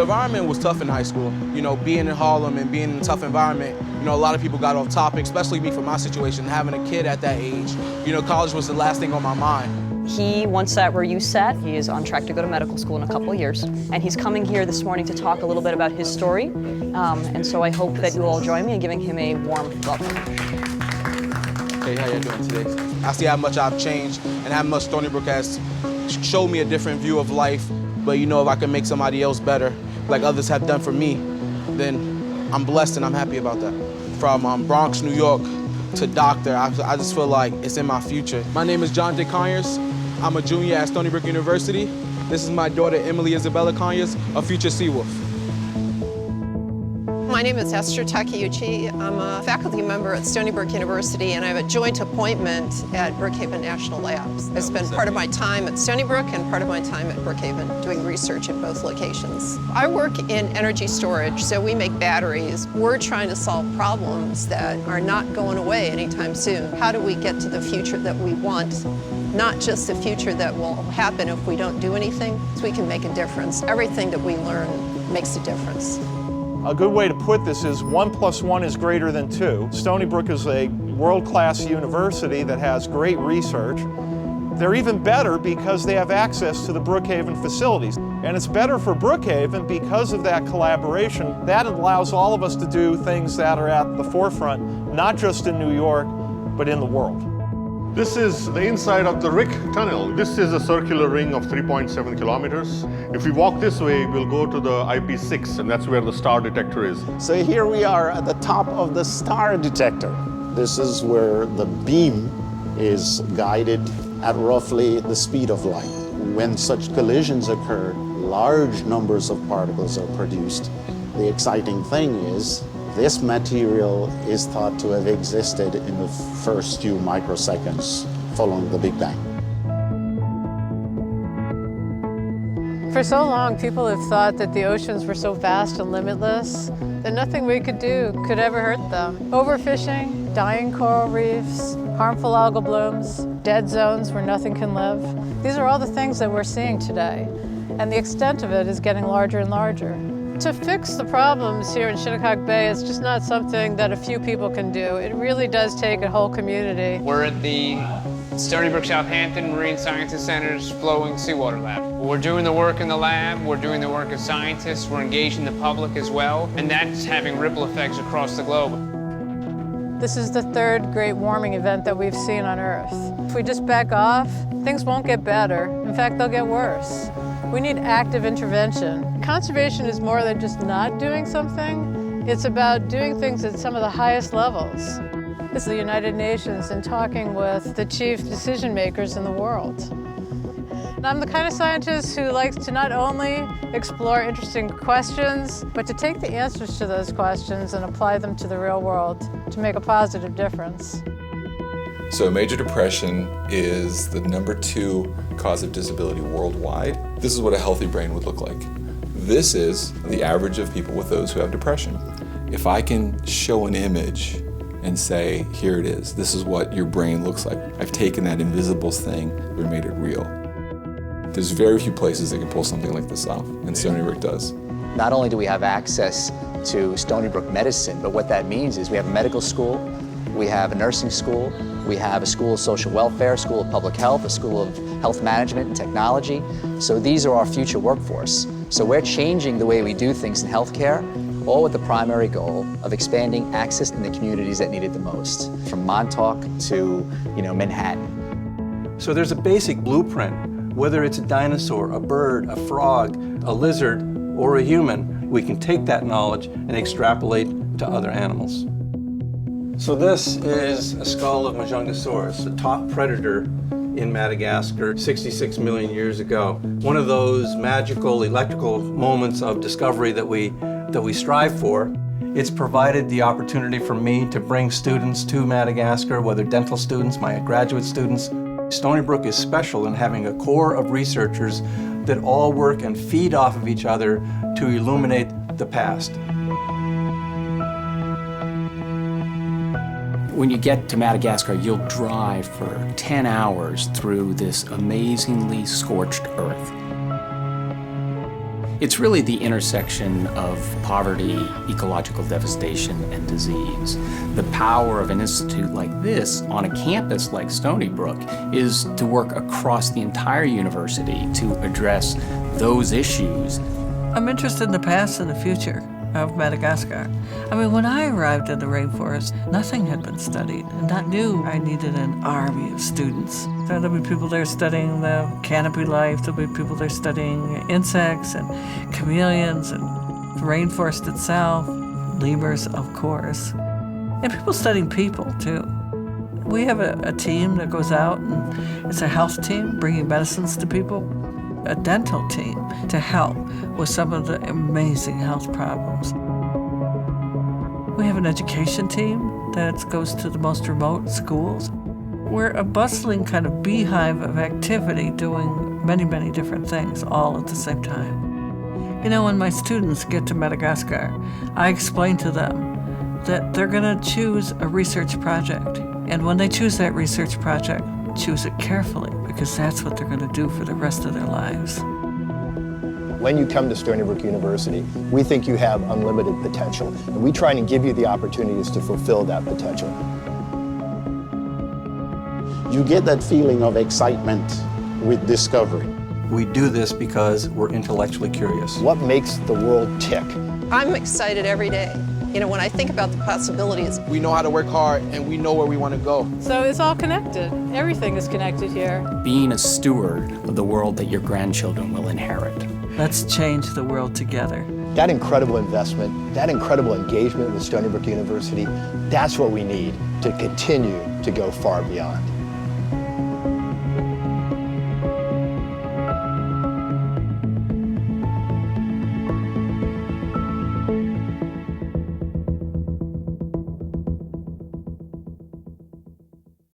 The environment was tough in high school. You know, being in Harlem and being in a tough environment, you know, a lot of people got off topic, especially me for my situation, having a kid at that age. You know, college was the last thing on my mind. He once sat where you sat. He is on track to go to medical school in a couple of years. And he's coming here this morning to talk a little bit about his story. And so I hope that you all join me in giving him a warm welcome. Hey, how you doing today? I see how much I've changed and how much Stony Brook has showed me a different view of life. But you know, if I can make somebody else better, like others have done for me, then I'm blessed and I'm happy about that. From Bronx, New York to doctor, I just feel like it's in my future. My name is John J. Conyers. I'm a junior at Stony Brook University. This is my daughter, Emily Isabella Conyers, a future Seawolf. My name is Esther Takeuchi. I'm a faculty member at Stony Brook University, and I have a joint appointment at Brookhaven National Labs. I spend part of my time at Stony Brook and part of my time at Brookhaven doing research at both locations. I work in energy storage, so we make batteries. We're trying to solve problems that are not going away anytime soon. How do we get to the future that we want? Not just the future that will happen if we don't do anything, so we can make a difference. Everything that we learn makes a difference. A good way to put this is 1 + 1 is greater than 2. Stony Brook is a world-class university that has great research. They're even better because they have access to the Brookhaven facilities. And it's better for Brookhaven because of that collaboration. That allows all of us to do things that are at the forefront, not just in New York, but in the world. This is the inside of the Rick Tunnel. This is a circular ring of 3.7 kilometers. If we walk this way, we'll go to the IP6, and that's where the star detector is. So here we are at the top of the star detector. This is where the beam is guided at roughly the speed of light. When such collisions occur, large numbers of particles are produced. The exciting thing is, this material is thought to have existed in the first few microseconds following the Big Bang. For so long, people have thought that the oceans were so vast and limitless that nothing we could do could ever hurt them. Overfishing, dying coral reefs, harmful algal blooms, dead zones where nothing can live. These are all the things that we're seeing today, and the extent of it is getting larger and larger. To fix the problems here in Shinnecock Bay, it's just not something that a few people can do. It really does take a whole community. We're at the Stony Brook Southampton Marine Sciences Center's Flowing Seawater Lab. We're doing the work in the lab, we're doing the work as scientists, we're engaging the public as well, and that's having ripple effects across the globe. This is the third great warming event that we've seen on Earth. If we just back off, things won't get better. In fact, they'll get worse. We need active intervention. Conservation is more than just not doing something. It's about doing things at some of the highest levels. This is the United Nations and talking with the chief decision makers in the world. And I'm the kind of scientist who likes to not only explore interesting questions, but to take the answers to those questions and apply them to the real world to make a positive difference. So major depression is the #2 cause of disability worldwide. This is what a healthy brain would look like. This is the average of people with those who have depression. If I can show an image and say, here it is, this is what your brain looks like. I've taken that invisible thing and made it real. There's very few places that can pull something like this off, and Stony Brook does. Not only do we have access to Stony Brook medicine, but what that means is we have a medical school, we have a nursing school, we have a school of social welfare, a school of public health, a school of health management and technology. So these are our future workforce. So we're changing the way we do things in healthcare, all with the primary goal of expanding access in the communities that need it the most, from Montauk to, Manhattan. So there's a basic blueprint, whether it's a dinosaur, a bird, a frog, a lizard, or a human, we can take that knowledge and extrapolate to other animals. So this is a skull of Majungasaurus, the top predator in Madagascar 66 million years ago. One of those magical electrical moments of discovery that we strive for. It's provided the opportunity for me to bring students to Madagascar, whether dental students, my graduate students. Stony Brook is special in having a core of researchers that all work and feed off of each other to illuminate the past. When you get to Madagascar, you'll drive for 10 hours through this amazingly scorched earth. It's really the intersection of poverty, ecological devastation, and disease. The power of an institute like this on a campus like Stony Brook is to work across the entire university to address those issues. I'm interested in the past and the future of Madagascar. I mean, when I arrived in the rainforest, nothing had been studied, and I knew I needed an army of students. There'll be people there studying the canopy life, there'll be people there studying insects and chameleons and the rainforest itself, lemurs, of course, and people studying people, too. We have a team that goes out, and it's a health team bringing medicines to people, a dental team to help with some of the amazing health problems. We have an education team that goes to the most remote schools. We're a bustling kind of beehive of activity doing many, many different things all at the same time. You know, when my students get to Madagascar, I explain to them that they're going to choose a research project. And when they choose that research project, choose it carefully, because that's what they're going to do for the rest of their lives. When you come to Stony Brook University, we think you have unlimited potential, and we try and give you the opportunities to fulfill that potential. You get that feeling of excitement with discovery. We do this because we're intellectually curious. What makes the world tick? I'm excited every day. You know, when I think about the possibilities. We know how to work hard, and we know where we want to go. So it's all connected. Everything is connected here. Being a steward of the world that your grandchildren will inherit. Let's change the world together. That incredible investment, that incredible engagement with Stony Brook University, that's what we need to continue to go far beyond.